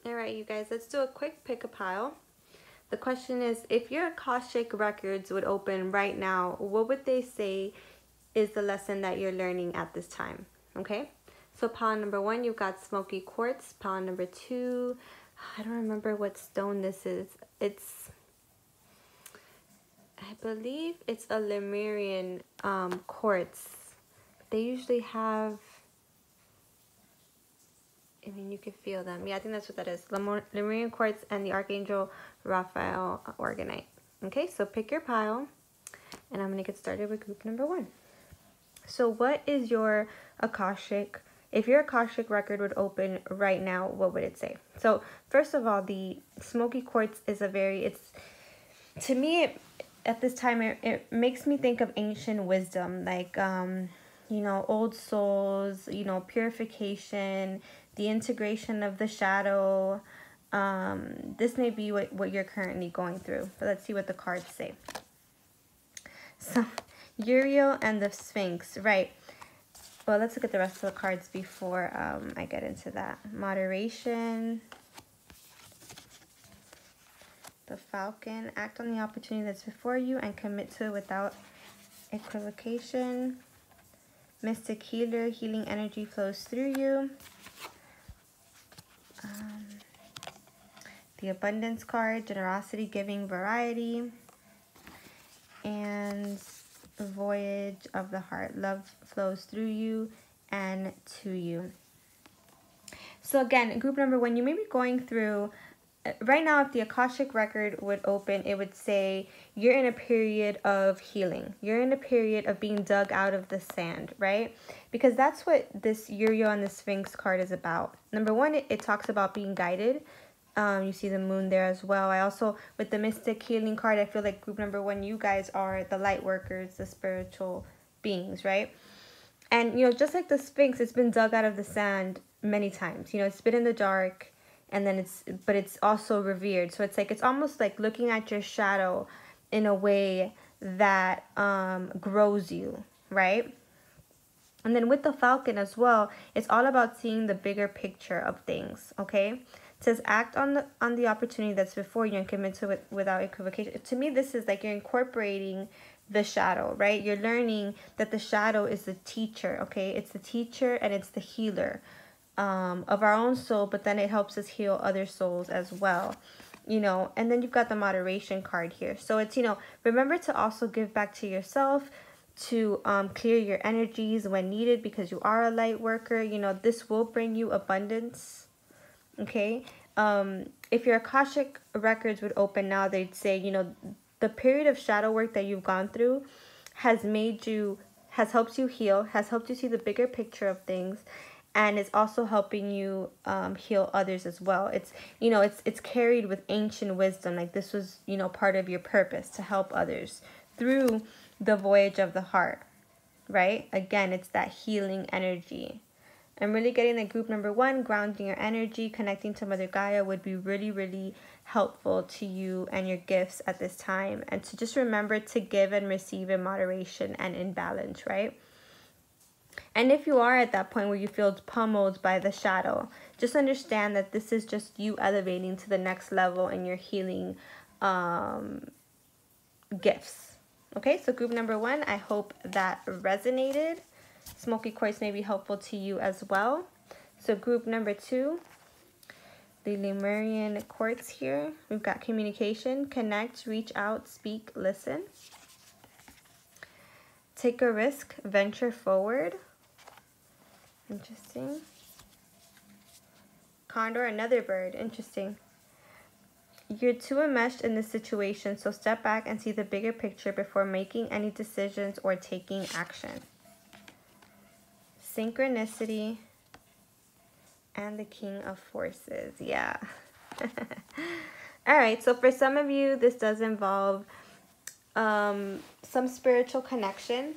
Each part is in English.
All right, you guys, let's do a quick pick a pile. The question is, if your Akashic records would open right now, what would they say is the lesson that you're learning at this time? Okay, so pile number one, you've got smoky quartz. Pile number two, I don't remember what stone this is. I believe it's a Lemurian quartz. They usually have, I mean, you can feel them. Yeah, I think that's what that is. Lemurian quartz and the Archangel Raphael Organite. Okay, so pick your pile, and I'm going to get started with group number one. So what is your Akashic? If your Akashic record would open right now, what would it say? So first of all, the smoky quartz is to me, at this time, it makes me think of ancient wisdom, like, old souls, purification, the integration of the shadow. This may be what you're currently going through, but let's see what the cards say. So, Uriel and the Sphinx, right. Well, let's look at the rest of the cards before I get into that. Moderation. The Falcon. Act on the opportunity that's before you and commit to it without equivocation. Mystic Healer. Healing energy flows through you. The Abundance card. Generosity, giving, variety. And Voyage of the Heart. Love flows through you and to you. So again, group number one, you may be going through, right now, if the Akashic record would open, it would say you're in a period of healing. You're in a period of being dug out of the sand, right? Because that's what this Uriel and the Sphinx card is about. Number one, it talks about being guided. You see the moon there as well. I also, with the Mystic Healing card, I feel like group number one, you guys are the light workers, the spiritual beings, right? And, just like the Sphinx, it's been dug out of the sand many times. It's been in the dark, and then but it's also revered. So it's like, it's almost like looking at your shadow in a way that grows you, right? And then with the Falcon as well, it's all about seeing the bigger picture of things, okay? It says act on the opportunity that's before you and commit to it without equivocation. To me, this is like you're incorporating the shadow, right? You're learning that the shadow is the teacher, okay? It's the teacher and it's the healer of our own soul, but then it helps us heal other souls as well, and then you've got the Moderation card here. So it's, remember to also give back to yourself, to clear your energies when needed, because you are a light worker. This will bring you abundance, okay? If your Akashic records would open now, they'd say, the period of shadow work that you've gone through has helped you heal, has helped you see the bigger picture of things, and it's also helping you heal others as well. It's, it's carried with ancient wisdom. Like this was, part of your purpose, to help others through the voyage of the heart, right? Again, it's that healing energy. I'm really getting that group number one, grounding your energy, connecting to Mother Gaia would be really, really helpful to you and your gifts at this time. And to just remember to give and receive in moderation and in balance, right? And if you are at that point where you feel pummeled by the shadow, just understand that this is just you elevating to the next level in your healing gifts. Okay, so group number one, I hope that resonated. Smoky quartz may be helpful to you as well. So group number two, the Lemurian quartz here. We've got communication, connect, reach out, speak, listen. Take a risk, venture forward. Interesting. Condor, another bird. Interesting. You're too enmeshed in this situation, so step back and see the bigger picture before making any decisions or taking action. Synchronicity and the King of Forces. Yeah. All right, so for some of you, this does involve some spiritual connection.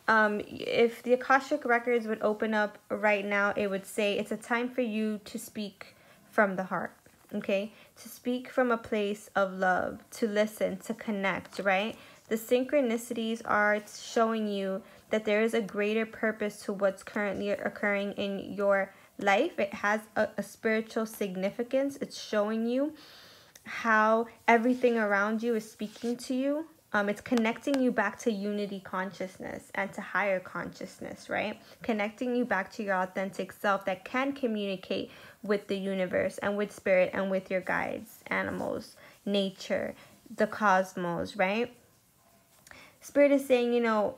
If the Akashic records would open up right now, it would say it's a time for you to speak from the heart, okay? To speak from a place of love, to listen, to connect, right? The synchronicities are showing you that there is a greater purpose to what's currently occurring in your life, it has a spiritual significance. It's showing you how everything around you is speaking to you. It's connecting you back to unity consciousness and to higher consciousness, right? Connecting you back to your authentic self that can communicate with the universe and with spirit and with your guides, animals, nature, the cosmos, right? Spirit is saying, you know,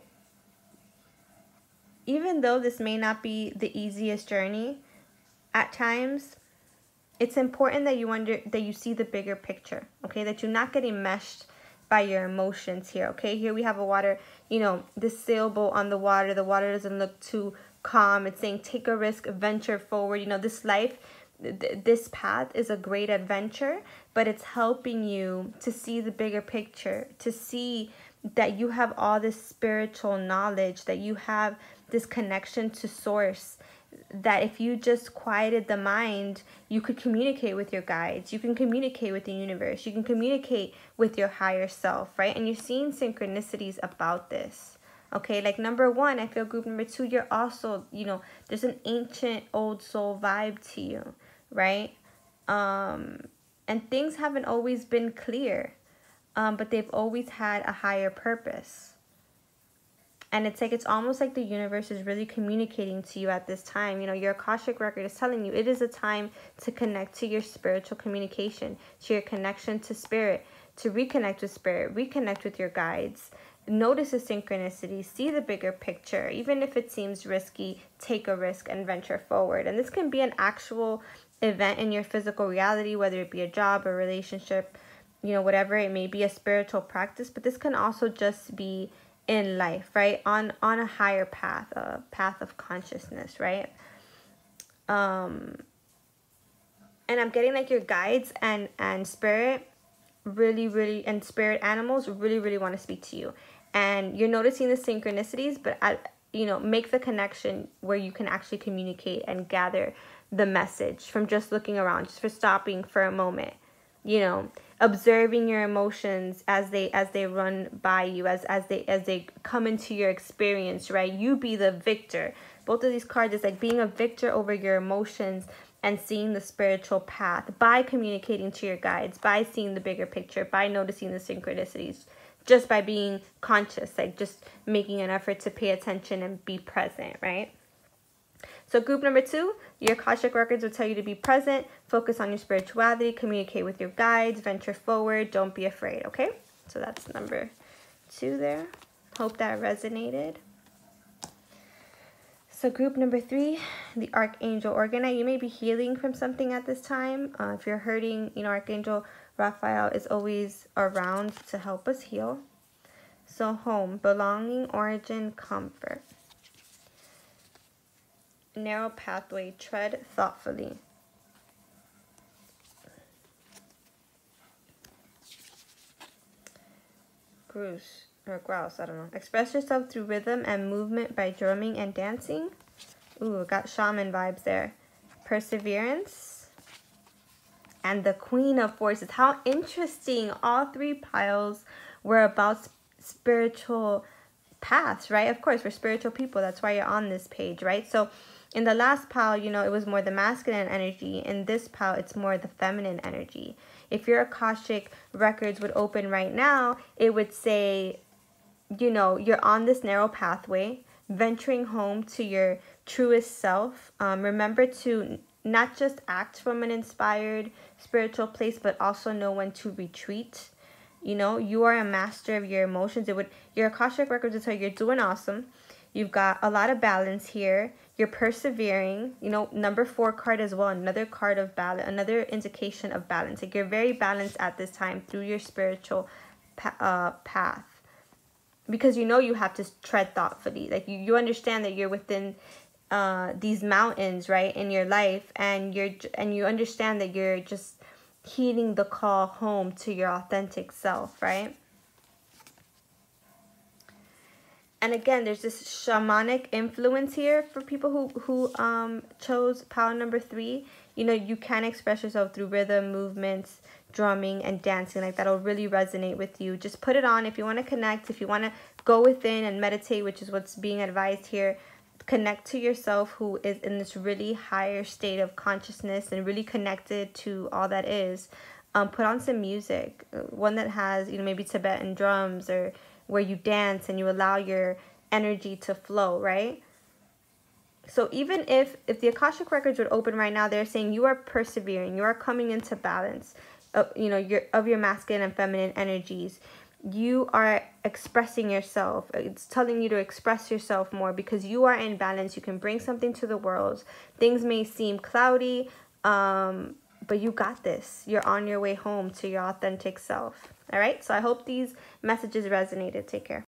even though this may not be the easiest journey, at times, it's important that you see the bigger picture, okay? That you're not getting meshed by your emotions here, okay? Here we have a water, you know, this sailboat on the water. The water doesn't look too calm. It's saying take a risk, venture forward. You know, this life, this path is a great adventure, but it's helping you to see the bigger picture, to see that you have all this spiritual knowledge, that you have this connection to source, that if you just quieted the mind, you could communicate with your guides, you can communicate with the universe, you can communicate with your higher self, right? And you're seeing synchronicities about this, okay? Like number one, I feel group number two, you're also, you know, there's an ancient old soul vibe to you, right? And things haven't always been clear, but they've always had a higher purpose. And it's like, it's almost like the universe is really communicating to you at this time. You know, your Akashic record is telling you it is a time to connect to your spiritual communication, to your connection to spirit, to reconnect with spirit, reconnect with your guides. Notice the synchronicity, see the bigger picture. Even if it seems risky, take a risk and venture forward. And this can be an actual event in your physical reality, whether it be a job, a relationship, you know, whatever it may be, a spiritual practice. But this can also just be in life, right? On a higher path, a path of consciousness, right? And I'm getting like your guides and spirit really, and spirit animals really want to speak to you. And you're noticing the synchronicities, but you know, make the connection where you can actually communicate and gather the message from just looking around, just for stopping for a moment, you know, observing your emotions as they run by you, as they come into your experience, right? You be the victor. Both of these cards is like being a victor over your emotions and seeing the spiritual path by communicating to your guides, by seeing the bigger picture, by noticing the synchronicities, just by being conscious, like just making an effort to pay attention and be present, right? So group number two, your Akashic records will tell you to be present, focus on your spirituality, communicate with your guides, venture forward, don't be afraid, okay? So that's number two there. Hope that resonated. So group number three, the Archangel Orgonite. You may be healing from something at this time. If you're hurting, you know, Archangel Raphael is always around to help us heal. So home, belonging, origin, comfort. Narrow pathway, tread thoughtfully. Grouse, or grouse, I don't know. Express yourself through rhythm and movement by drumming and dancing. Ooh, got shaman vibes there. Perseverance. And the Queen of Forces. How interesting. All three piles were about spiritual paths, right? Of course, we're spiritual people. That's why you're on this page, right? So in the last pile, you know, it was more the masculine energy. In this pile, it's more the feminine energy. If your Akashic records would open right now, it would say, you know, you're on this narrow pathway, venturing home to your truest self. Remember to not just act from an inspired spiritual place, but also know when to retreat. You know, you are a master of your emotions. Your Akashic records will tell you you're doing awesome. You've got a lot of balance here. You're persevering. You know, number 4 card as well. Another card of balance. Another indication of balance. Like you're very balanced at this time through your spiritual path. Because you know you have to tread thoughtfully. Like you understand that you're within these mountains, right, in your life. And you understand that you're just heeding the call home to your authentic self, right? And again, there's this shamanic influence here for people who chose pile number 3. You know, you can express yourself through rhythm, movements, drumming, and dancing. Like that'll really resonate with you. Just put it on if you want to connect, if you want to go within and meditate, which is what's being advised here. connect to yourself, who is in this really higher state of consciousness and really connected to all that is. Put on some music, one that has, you know, maybe Tibetan drums, or where you dance and you allow your energy to flow, right? So even if the Akashic Records would open right now, they're saying you are persevering, you are coming into balance, you know, your masculine and feminine energies. You are expressing yourself. It's telling you to express yourself more because you are in balance. You can bring something to the world. Things may seem cloudy, but you got this. You're on your way home to your authentic self. All right? So I hope these messages resonated. Take care.